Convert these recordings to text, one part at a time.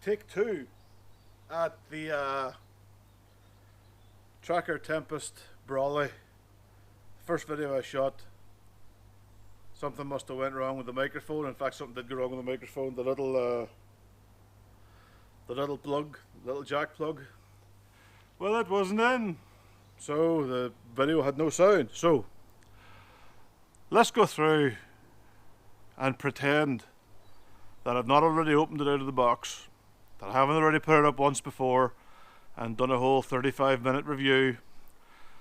take two at the Trakker Tempest Brolly. First video I shot, something must have went wrong with the microphone. In fact, something did go wrong with the microphone. The little plug, little jack plug, well, it wasn't in, so the video had no sound. So let's go through and pretend that I've not already opened it out of the box, that I haven't already put it up once before and done a whole 35-minute review.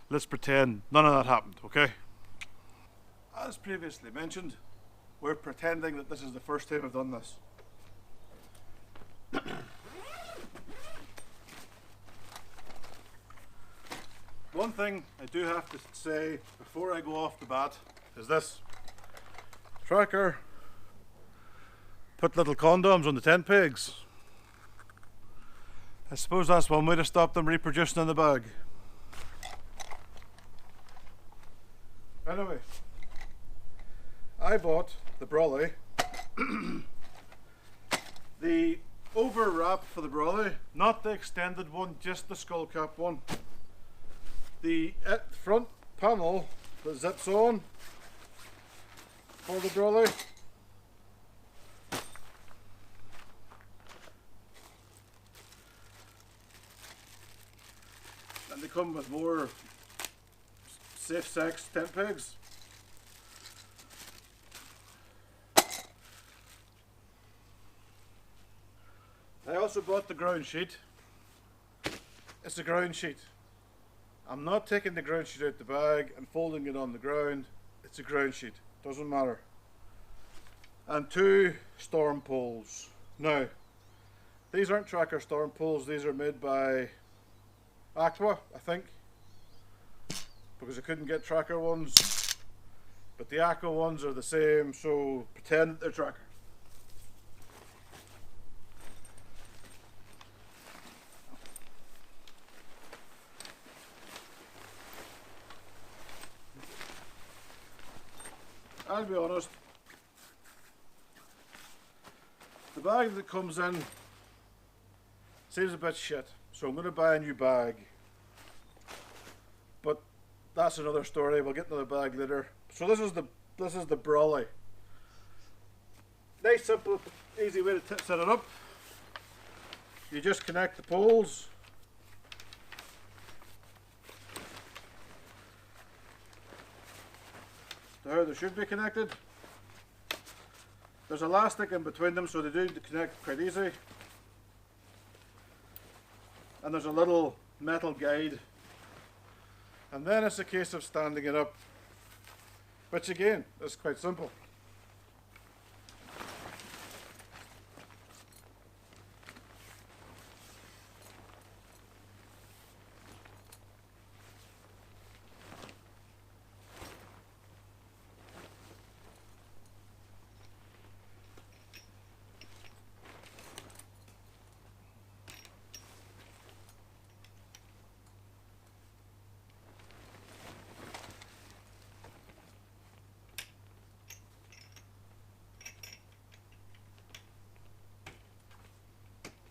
Let's pretend none of that happened, okay? As previously mentioned, we're pretending that this is the first time I've done this. One thing I do have to say before I go off the bat is this. Trakker put little condoms on the tent pegs. I suppose that's one way to stop them reproducing in the bag. Anyway, I bought the Brolly, the Overwrap for the Brolly, not the extended one, just the skull cap one. The front panel that zips on for the Brolly. And they come with more safe sex tent pegs. I also bought the ground sheet. It's a ground sheet. I'm not taking the ground sheet out the bag and folding it on the ground. It's a ground sheet, doesn't matter. And two storm poles. Now, these aren't Trakker storm poles, these are made by Aqua, I think, because I couldn't get Trakker ones, but the Aqua ones are the same, so pretend that they're Trakker. I'll be honest, the bag that comes in seems a bit shit, so I'm going to buy a new bag. But that's another story. We'll get another bag later. So this is the Brolly. Nice, simple, easy way to set it up. You just connect the poles. To how they should be connected. There's elastic in between them, so they do connect quite easy. And there's a little metal guide. And then it's a case of standing it up, which again is quite simple.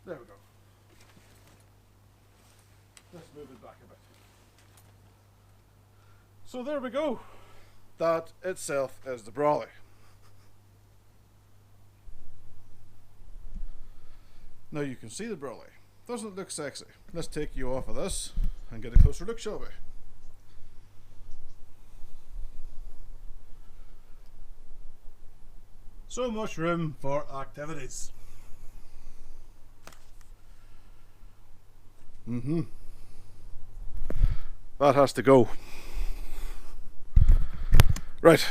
There we go. Let's move it back a bit. So there we go. That itself is the Brolly. Now you can see the Brolly. Doesn't look sexy. Let's take you off of this and get a closer look, shall we? So much room for activities. That has to go. Right.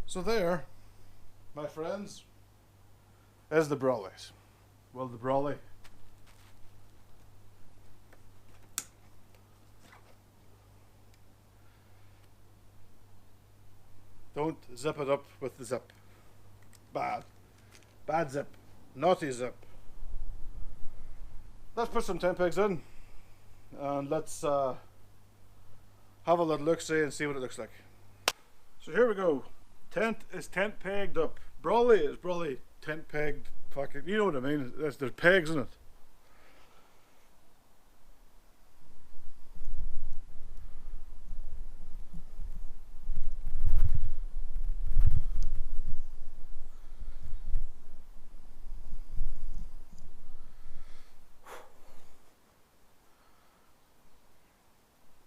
So there, my friends, is the Brollies. Well, the Brolly. Don't zip it up with the zip. Bad. Bad zip. Naughty zip. Let's put some tent pegs in and let's have a little look-see and see what it looks like. So here we go. Tent is tent pegged up. Brolly is Brolly tent pegged. Fucking, you know what I mean? There's pegs in it.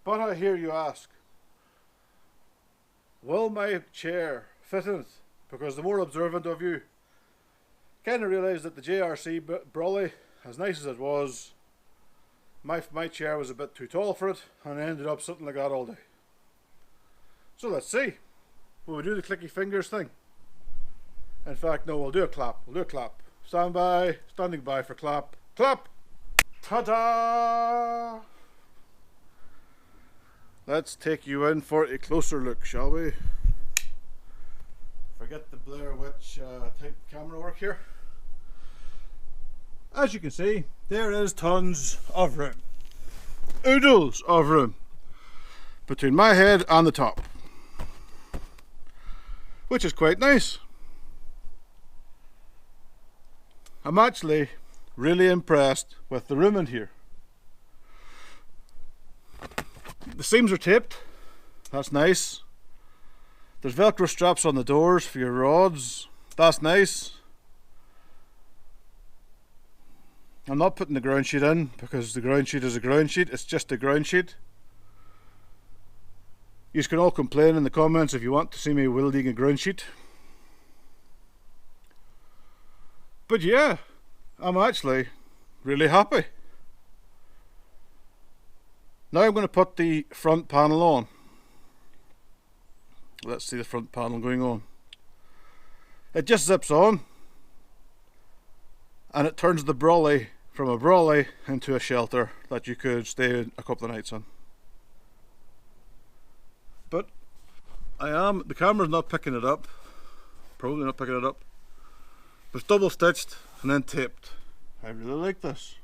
But I hear you ask, will my chair fit in it? Because the more observant of you kind of realised that the JRC Brolly, as nice as it was, my chair was a bit too tall for it, and I ended up sitting like that all day. So let's see. Will we do the clicky fingers thing? In fact, no, we'll do a clap. We'll do a clap. Stand by, standing by for clap. Clap! Ta-da! Let's take you in for a closer look, shall we? Forget the Blair Witch type camera work here. As you can see, there is tons of room. Oodles of room between my head and the top, which is quite nice. I'm actually really impressed with the room in here. The seams are taped, that's nice. There's Velcro straps on the doors for your rods, that's nice. I'm not putting the ground sheet in because the ground sheet is a ground sheet, it's just a ground sheet. You can all complain in the comments if you want to see me wielding a ground sheet. But yeah, I'm actually really happy. Now I'm going to put the front panel on. Let's see the front panel going on. It just zips on and it turns the Brolly from a Brolly into a shelter that you could stay a couple of nights on. But the camera's not picking it up, probably not picking it up, but it's double stitched and then taped. I really like this.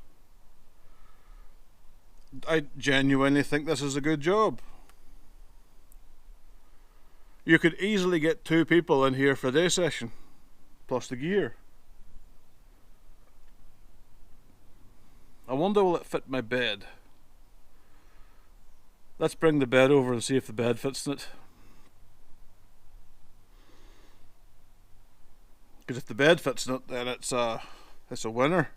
I genuinely think this is a good job. You could easily get 2 people in here for a day session, plus the gear. I wonder will it fit my bed? Let's bring the bed over and see if the bed fits in it. Because if the bed fits in it, then it's a winner.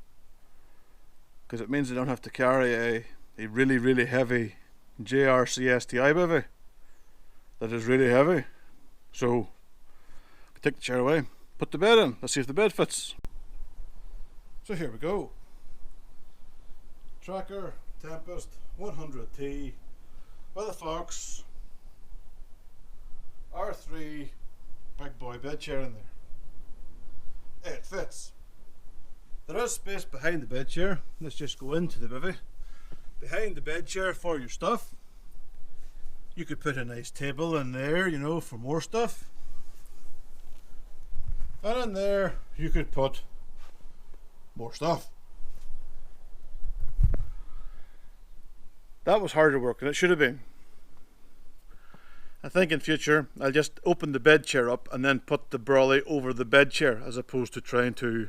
Because it means I don't have to carry a really heavy JRC STI bivvy that is really heavy. So take the chair away, put the bed in, let's see if the bed fits. So here we go. Trakker Tempest 100T with a Fox R3 big boy bed chair in there. It fits. There is space behind the bed chair. Let's just go into the bivvy. Behind the bed chair for your stuff. You could put a nice table in there, you know, for more stuff. And in there you could put more stuff. That was harder work than it should have been. I think in future I'll just open the bed chair up and then put the Brolly over the bed chair, as opposed to trying to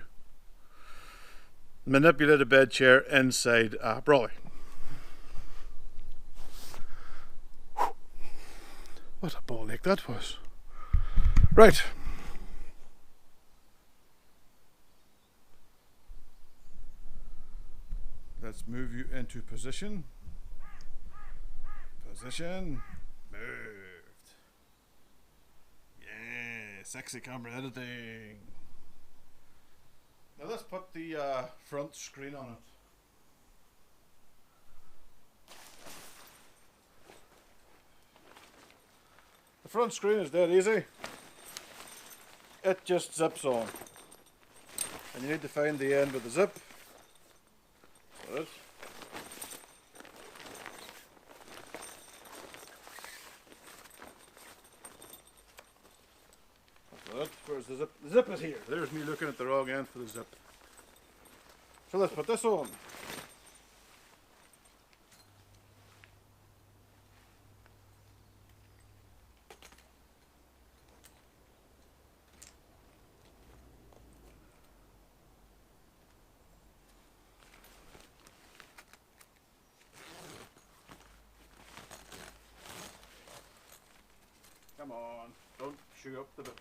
manipulate a bed chair inside a Brolly. What a ball ache that was. Right. Let's move you into position. Position. Moved. Yeah, sexy camera editing. Now let's put the front screen on it. The front screen is dead easy. It just zips on. And you need to find the end with the zip. That's it. That's it. Where's the zip? The zip is here. There's me looking at the wrong end for the zip. So let's put this on. Come on, don't chew up the bivvy.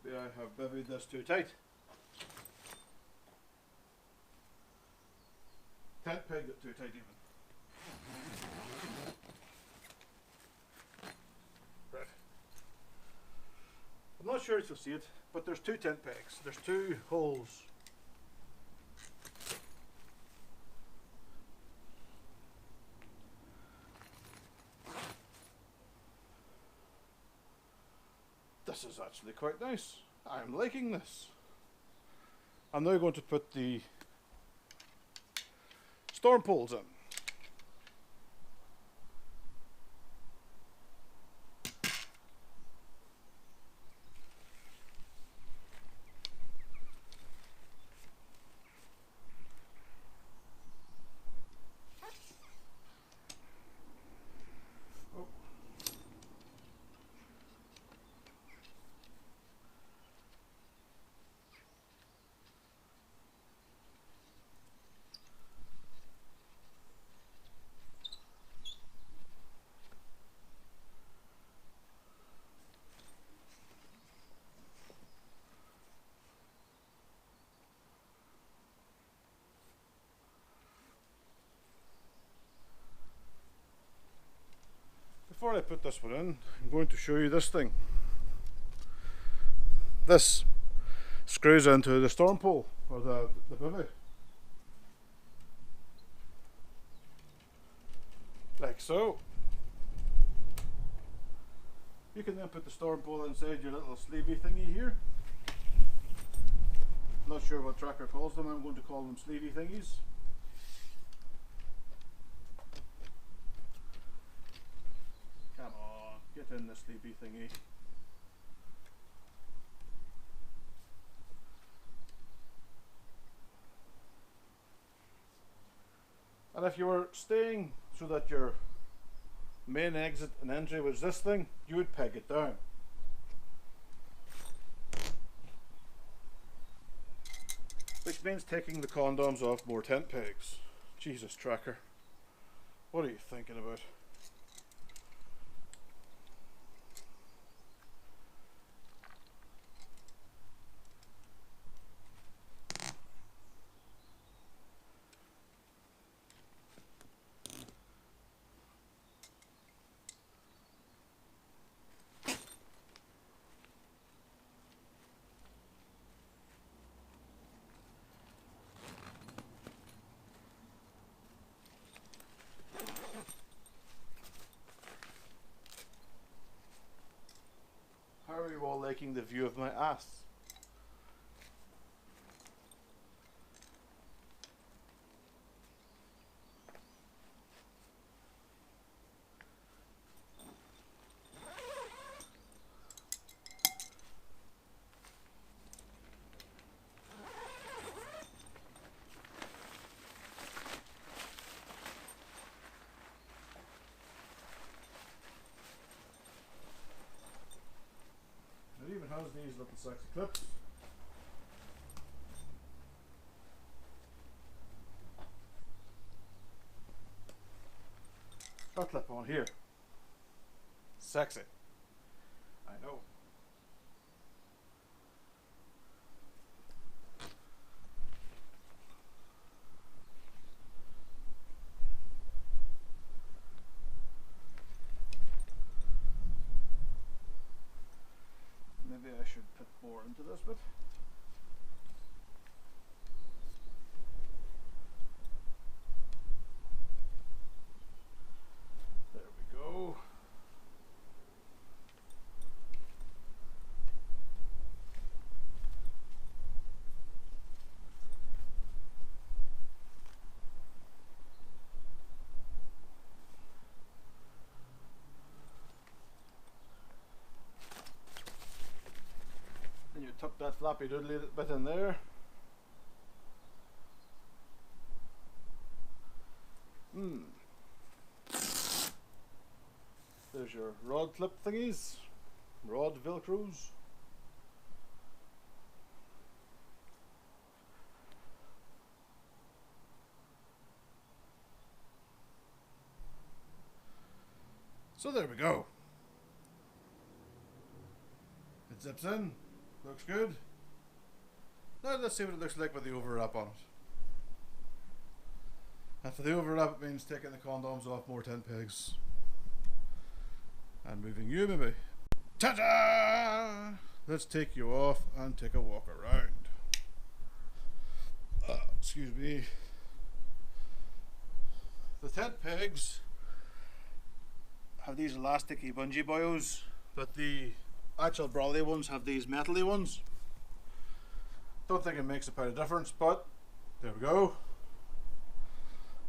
Maybe I have bivvied this too tight. Tent pegged it too tight even. Right. I'm not sure if you'll see it, but there's two tent pegs. There's two holes. This is actually quite nice. I'm liking this. I'm now going to put the storm poles in. Before I put this one in, I'm going to show you this thing. This screws into the storm pole, or the bivvy. Like so. You can then put the storm pole inside your little sleevey thingy here. Not sure what Trakker calls them, I'm going to call them sleevey thingies. Come on, get in the sleepy thingy. And if you were staying so that your main exit and entry was this thing, you would peg it down. Which means taking the condoms off more tent pegs. Jesus, Trakker. What are you thinking about? How are you all liking the view of my ass? It even has these little sexy clips. That clip on here. Sexy. I know. Maybe I should put more into this bit. There we go. And you tuck that floppy doodly bit in there. there's your rod clip thingies, rod velcros. So there we go. It zips in, looks good. Now let's see what it looks like with the overwrap on it. And for the overwrap it means taking the condoms off more tent pegs. And moving you maybe. Ta-da! Let's take you off and take a walk around. Excuse me. The tent pegs have these elasticy bungee boyos, but the actual Brolly ones have these metally ones. Don't think it makes a bit of difference, but there we go.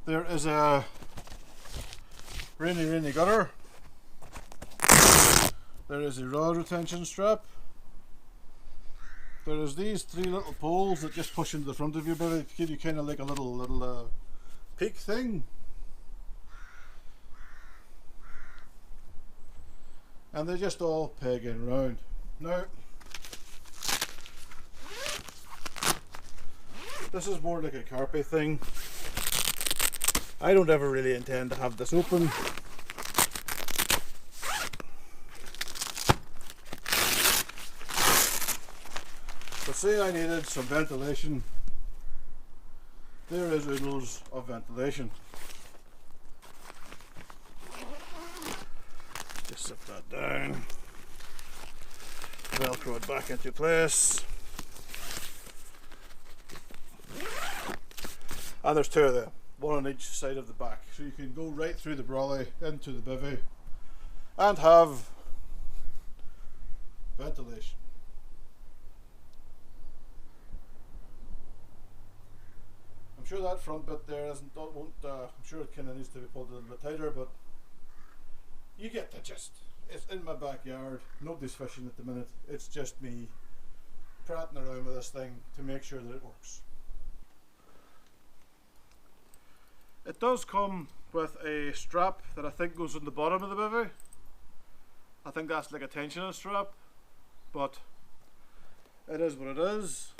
There is a rainy gutter. There is a rod retention strap. There is these three little poles that just push into the front of you, but it give you kind of like a little peak thing. And they just all peg in round. Now, this is more like a carpet thing. I don't ever really intend to have this open. But say I needed some ventilation. There is oodles of ventilation. Just set that down. Velcro it back into place. And there's two of them, one on each side of the back. So you can go right through the Brolly into the bivvy and have ventilation. I'm sure that front bit there I'm sure it kind of needs to be pulled a little bit tighter, but you get the gist. It's in my backyard, nobody's fishing at the minute, it's just me prattling around with this thing to make sure that it works. It does come with a strap that I think goes on the bottom of the bivvy. I think that's like a tensioning strap, but it is what it is.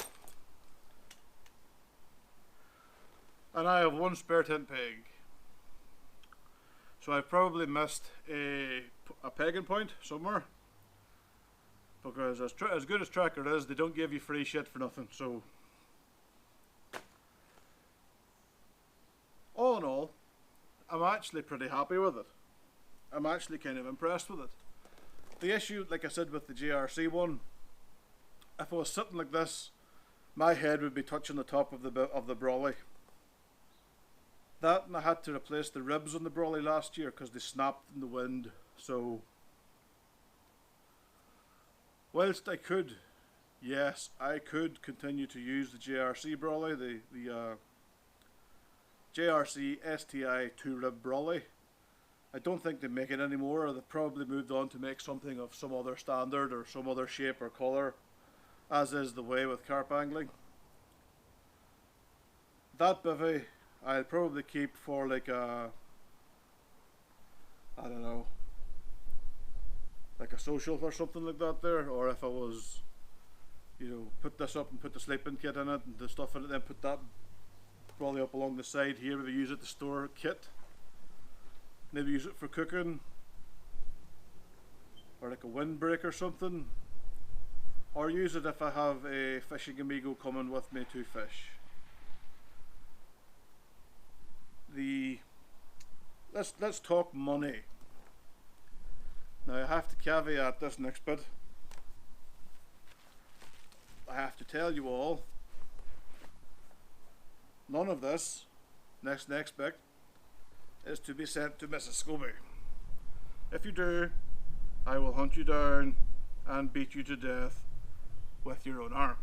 And I have one spare tent peg. So I've probably missed a pegging point somewhere. Because as good as Trakker is, they don't give you free shit for nothing. So all in all, I'm actually pretty happy with it. I'm actually kind of impressed with it. The issue, like I said with the JRC one, if I was sitting like this, my head would be touching the top of the Brolly. That, and I had to replace the ribs on the Brolly last year because they snapped in the wind. So whilst I could, yes, I could continue to use the JRC Brolly, the JRC STI 2 Rib Brolly. I don't think they make it anymore, or they've probably moved on to make something of some other standard or some other shape or colour, as is the way with carp angling. That bivvy I'll probably keep for like a, I don't know, like a social or something like that there, or if I was, you know, put this up and put the sleeping kit in it and the stuff in it, then put that Brolly up along the side here, maybe use it to store kit, maybe use it for cooking, or like a windbreak or something, or use it if I have a fishing amigo coming with me to fish. Let's talk money. Now I have to caveat this next bit. I have to tell you all, none of this next bit is to be sent to Mrs. Scobie. If you do, I will hunt you down and beat you to death with your own arm.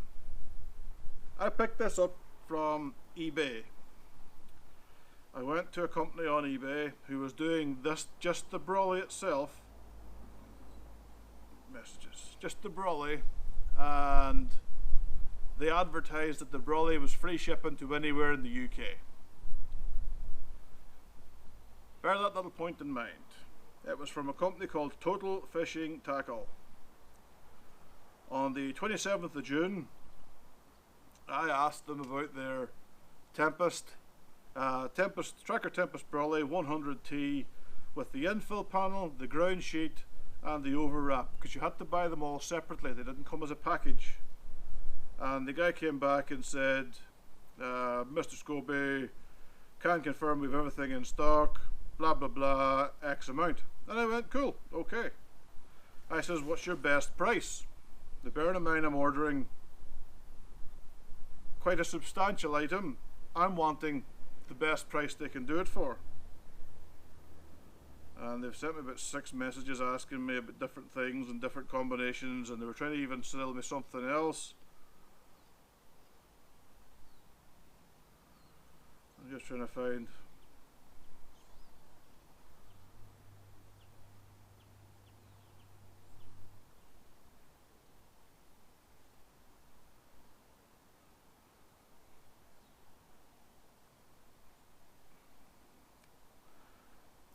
I picked this up from eBay. I went to a company on eBay who was doing this, just the Brolly itself, messages, just the Brolly, and they advertised that the Brolly was free shipping to anywhere in the UK. Bear that little point in mind. It was from a company called Total Fishing Tackle. On the 27th of June, I asked them about their Trakker Tempest Brolly 100T with the infill panel, the ground sheet and the overwrap, because you had to buy them all separately, they didn't come as a package. And the guy came back and said, Mr. Scobie, can confirm we've everything in stock, blah blah blah, X amount. And I went, cool, okay. I says, what's your best price? Now bearing in mind I'm ordering quite a substantial item, I'm wanting the best price they can do it for. And they've sent me about 6 messages asking me about different things and different combinations, and they were trying to even sell me something else. I'm just trying to find.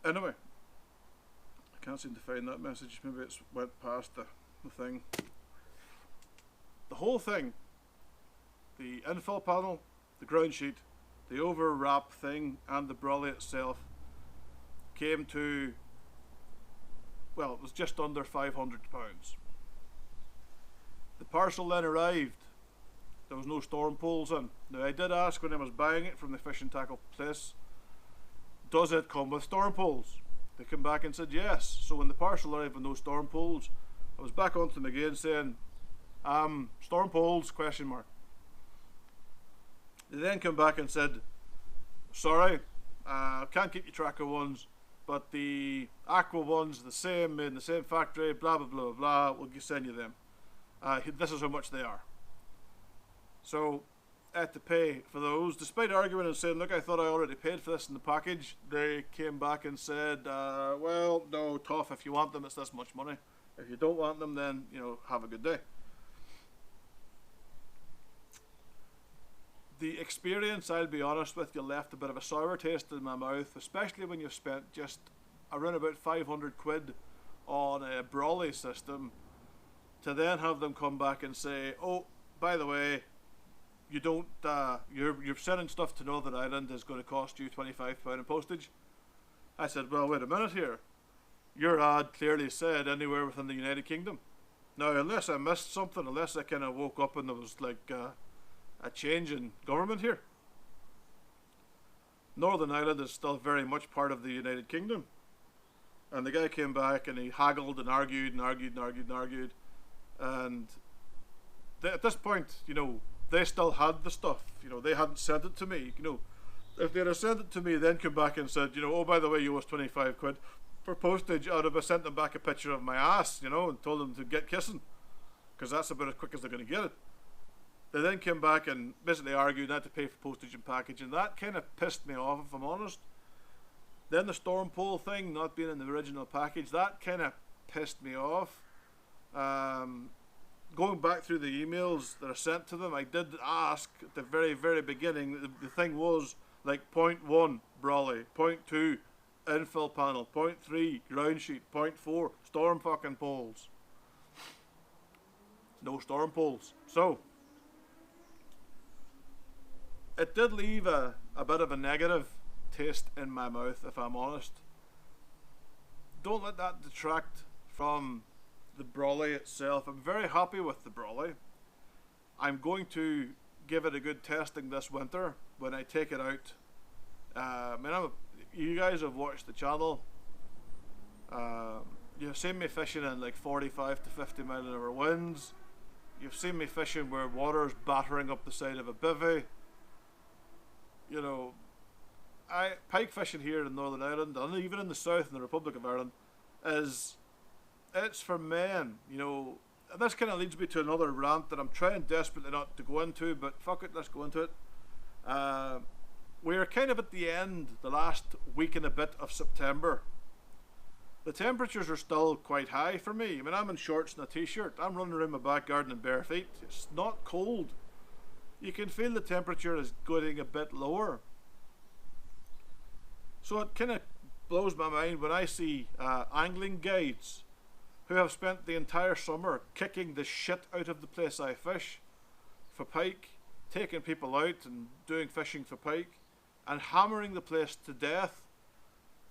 Anyway, I can't seem to find that message. Maybe it's went past the thing. The whole thing, the infill panel, the ground sheet, the overwrap thing and the brolly itself came to, well, it was just under £500. The parcel then arrived. There was no storm poles in. Now I did ask when I was buying it from the fishing tackle place, does it come with storm poles? They came back and said yes. So when the parcel arrived with no storm poles, I was back onto them again saying, storm poles, question mark. They then came back and said, sorry, can't get you tracker ones, but the aqua ones, the same, made in the same factory, blah blah blah blah, we'll send you them. This is how much they are. So I had to pay for those, despite arguing and saying, look, I thought I already paid for this in the package. They came back and said, well, no, tough, if you want them, it's this much money. If you don't want them, then, you know, have a good day. The experience, I'll be honest with you, left a bit of a sour taste in my mouth, especially when you've spent just around about 500 quid on a brolly system, to then have them come back and say, oh, by the way, you don't, you're sending stuff to Northern Ireland is going to cost you £25 in postage. I said, well, wait a minute here. Your ad clearly said anywhere within the United Kingdom. Now, unless I missed something, unless I kind of woke up and there was like a change in government here, Northern Ireland is still very much part of the United Kingdom. And the guy came back and he haggled and argued and argued and argued and argued. And at this point, you know, they still had the stuff, you know, they hadn't sent it to me, you know. If they'd have sent it to me, then come back and said, you know, oh, by the way, you owe us 25 quid for postage, I'd have sent them back a picture of my ass, you know, and told them to get kissing, because that's about as quick as they're going to get it. They then came back and basically argued and had to pay for postage and package, and that kind of pissed me off, if I'm honest. Then the storm pole thing, not being in the original package, that kind of pissed me off. Going back through the emails that are sent to them, I did ask at the very, very beginning, the thing was like 0.1 brolly, 0.2 infill panel, 0.3 ground sheet, 0.4 storm fucking poles. No storm poles. So, it did leave a bit of a negative taste in my mouth, if I'm honest. Don't let that detract from the brolly itself. I'm very happy with the brolly. I'm going to give it a good testing this winter when I take it out. I mean, you guys have watched the channel. You've seen me fishing in like 45 to 50 mile an hour winds. You've seen me fishing where water's battering up the side of a bivvy. You know, pike fishing here in Northern Ireland, and even in the south in the Republic of Ireland, it's for men, you know. And this kind of leads me to another rant that I'm trying desperately not to go into, but fuck it, let's go into it. We're kind of at the end, the last week and a bit of September. The temperatures are still quite high for me. I mean, I'm in shorts and a t-shirt. I'm running around my back garden in bare feet. It's not cold. You can feel the temperature is getting a bit lower. So it kind of blows my mind when I see angling guides who have spent the entire summer kicking the shit out of the place I fish for pike, taking people out and doing fishing for pike, and hammering the place to death.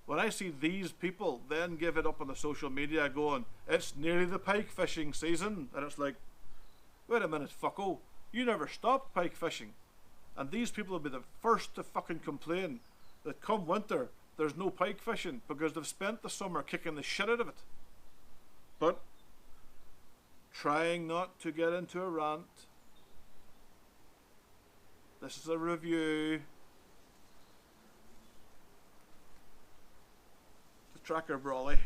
When I see these people then give it up on the social media going, it's nearly the pike fishing season, and it's like, wait a minute, fucko, you never stopped pike fishing. And these people will be the first to fucking complain that come winter there's no pike fishing because they've spent the summer kicking the shit out of it. But trying not to get into a rant, this is a review. The Trakker Brolly.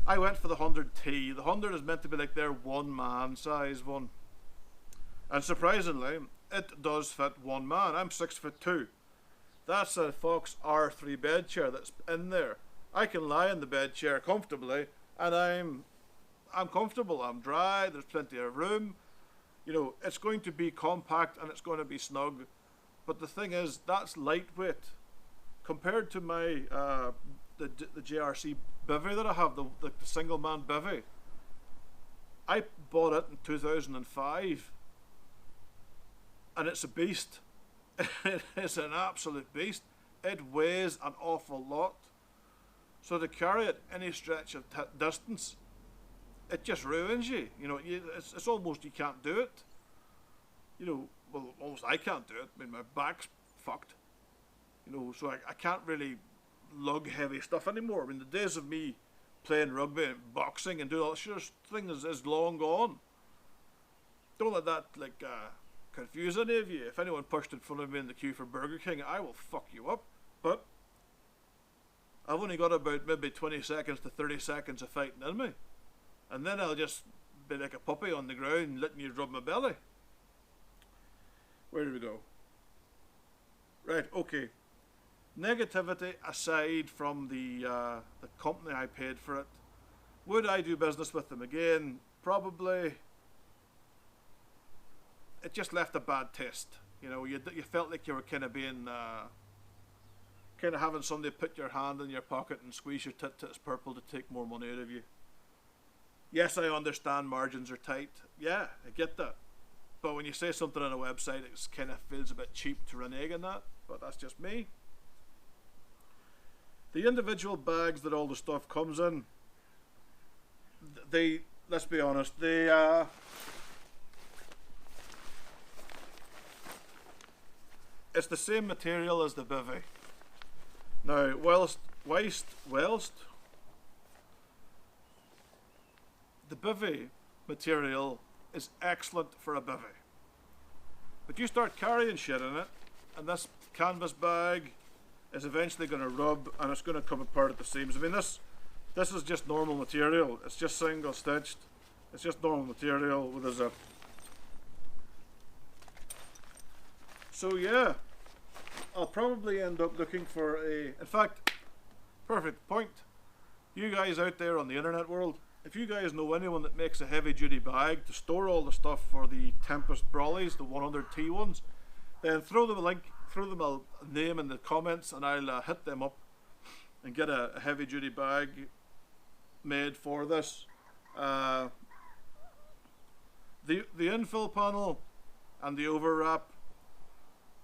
I went for the 100T. The 100 is meant to be like their one man size one. And surprisingly, it does fit one man. I'm 6'2". That's a Fox R3 bed chair that's in there. I can lie in the bed chair comfortably, and I'm comfortable. I'm dry. There's plenty of room. You know, it's going to be compact and it's going to be snug. But the thing is, that's lightweight compared to my the JRC bivvy that I have, the single man bivvy. I bought it in 2005, and it's a beast. It is an absolute beast. It weighs an awful lot. So to carry it any stretch of distance, it just ruins you. You know, it's almost you can't do it. You know, well, almost I can't do it. I mean, my back's fucked. You know, so I can't really lug heavy stuff anymore. I mean, the days of me playing rugby and boxing and doing all that sort of thing is long gone. Don't let that confuse any of you. If anyone pushed in front of me in the queue for Burger King, I will fuck you up. But I've only got about maybe 20 seconds to 30 seconds of fighting in me, and then I'll just be like a puppy on the ground letting you rub my belly. Where do we go? Right, okay. Negativity aside from the company I paid for it, would I do business with them again? Probably. It just left a bad taste. You know, you felt like you were kind of being, kind of having somebody put your hand in your pocket and squeeze your tit till it's purple to take more money out of you. Yes, I understand margins are tight. Yeah, I get that. But when you say something on a website, it kind of feels a bit cheap to renege on that. But that's just me. The individual bags that all the stuff comes in, they, let's be honest, they it's the same material as the bivvy. Now, whilst the bivvy material is excellent for a bivvy, but you start carrying shit in it, and this canvas bag is eventually going to rub and it's going to come apart at the seams. I mean, this is just normal material. It's just single stitched. It's just normal material with a zip. So yeah, I'll probably end up looking for in fact, perfect point. You guys out there on the internet world, if you guys know anyone that makes a heavy duty bag to store all the stuff for the Tempest Brollies, the 100T ones, then throw them a link, throw them a name in the comments, and I'll hit them up and get a heavy duty bag made for this. The infill panel and the overwrap,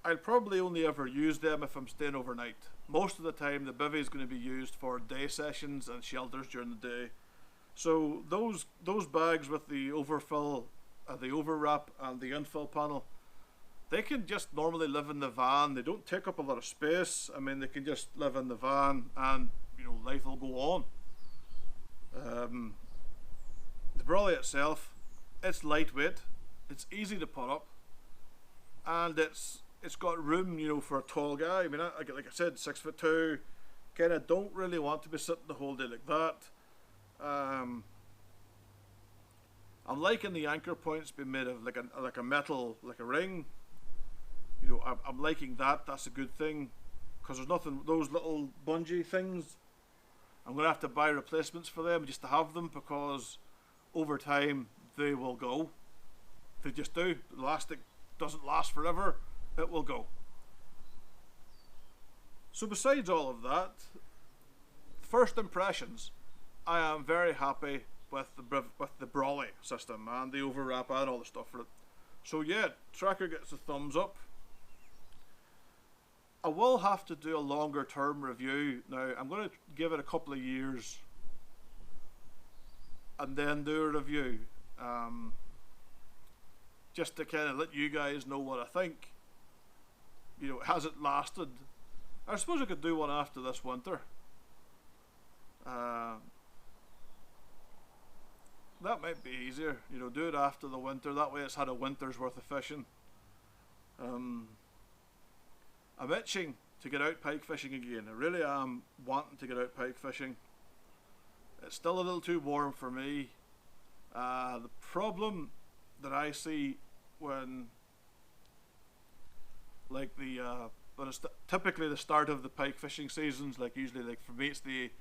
I'll probably only ever use them if I'm staying overnight. Most of the time the bivvy is going to be used for day sessions and shelters during the day. So those bags with the overfill, the overwrap and the infill panel, they can just normally live in the van. They don't take up a lot of space. I mean, they can just live in the van and, you know, life will go on. The Brolly itself, it's lightweight, it's easy to put up, and it's got room, you know, for a tall guy. I mean, like I said, 6'2", kind of don't really want to be sitting the whole day like that. I'm liking the anchor points being made of like a metal, like a ring. You know, I'm liking that. That's a good thing, because there's nothing, those little bungee things, I'm gonna have to buy replacements for them just to have them, because over time they will go. They just do. The elastic doesn't last forever. It will go. So besides all of that, first impressions, I am very happy with the Brolly system and the overwrap and all the stuff for it. So yeah, Trakker gets a thumbs up. I will have to do a longer term review. Now I'm going to give it a couple of years and then do a review, just to kind of let you guys know what I think. You know, has it lasted? I suppose I could do one after this winter. That might be easier, you know, do it after the winter, that way it's had a winter's worth of fishing. I'm itching to get out pike fishing again. I really am wanting to get out pike fishing. It's still a little too warm for me. The problem that I see when, like when it's typically the start of the pike fishing seasons, like usually, like for me it's the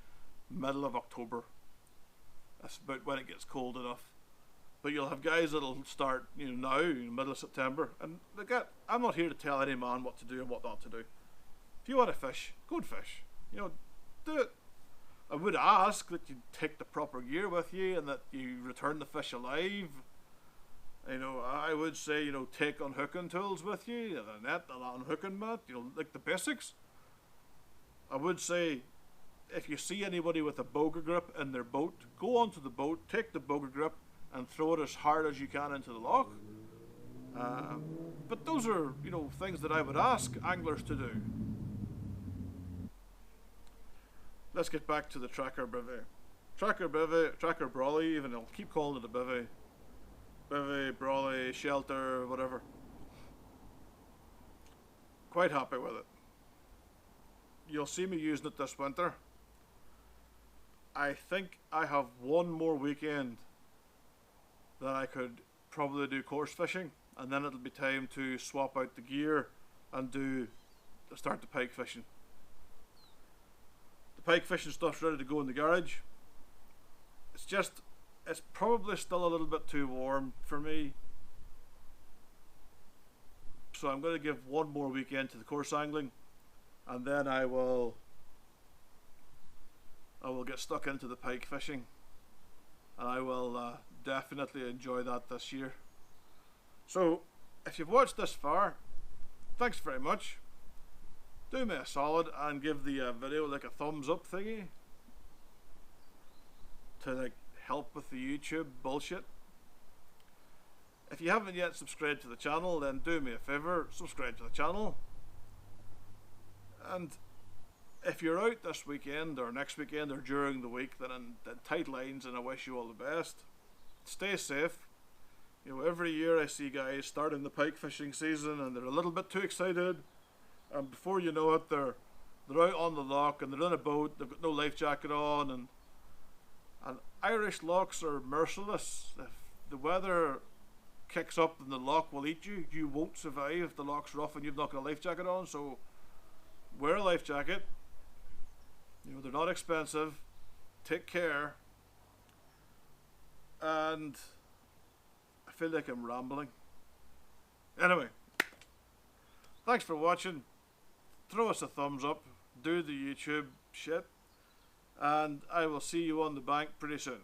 middle of October. That's about when it gets cold enough. But you'll have guys that'll start, you know, now, in the middle of September, and I'm not here to tell any man what to do and what not to do. If you want to fish, go and fish. You know, do it. I would ask that you take the proper gear with you and that you return the fish alive. You know, I would say, you know, take unhooking tools with you, a net, an unhooking mat, you know, like the basics. I would say, if you see anybody with a boga grip in their boat, go onto the boat, take the boga grip and throw it as hard as you can into the loch. But those are, you know, things that I would ask anglers to do. Let's get back to the Trakker bivvy. Trakker Brolly, even I'll keep calling it a bivvy. Bivvy, Brolly, shelter, whatever. Quite happy with it. You'll see me using it this winter. I think I have one more weekend that I could probably do course fishing, and then it'll be time to swap out the gear and start the pike fishing. The pike fishing stuff's ready to go in the garage. It's probably still a little bit too warm for me, so I'm going to give one more weekend to the course angling, and then I will get stuck into the pike fishing, and I will definitely enjoy that this year. So if you've watched this far, thanks very much. Do me a solid and give the video like a thumbs up thingy to like help with the YouTube bullshit. If you haven't yet subscribed to the channel, then do me a favor, subscribe to the channel. And if you're out this weekend or next weekend or during the week, then in tight lines, and I wish you all the best. Stay safe. You know, every year I see guys starting the pike fishing season and they're a little bit too excited, and before you know it, they're out on the loch and they're in a boat, they've got no life jacket on, and Irish lochs are merciless. If the weather kicks up, then the loch will eat you. You won't survive if the loch's rough and you've not got a life jacket on, so wear a life jacket. You know, they're not expensive. Take care. And I feel like I'm rambling. Anyway, thanks for watching. Throw us a thumbs up. Do the YouTube shit. And I will see you on the bank pretty soon.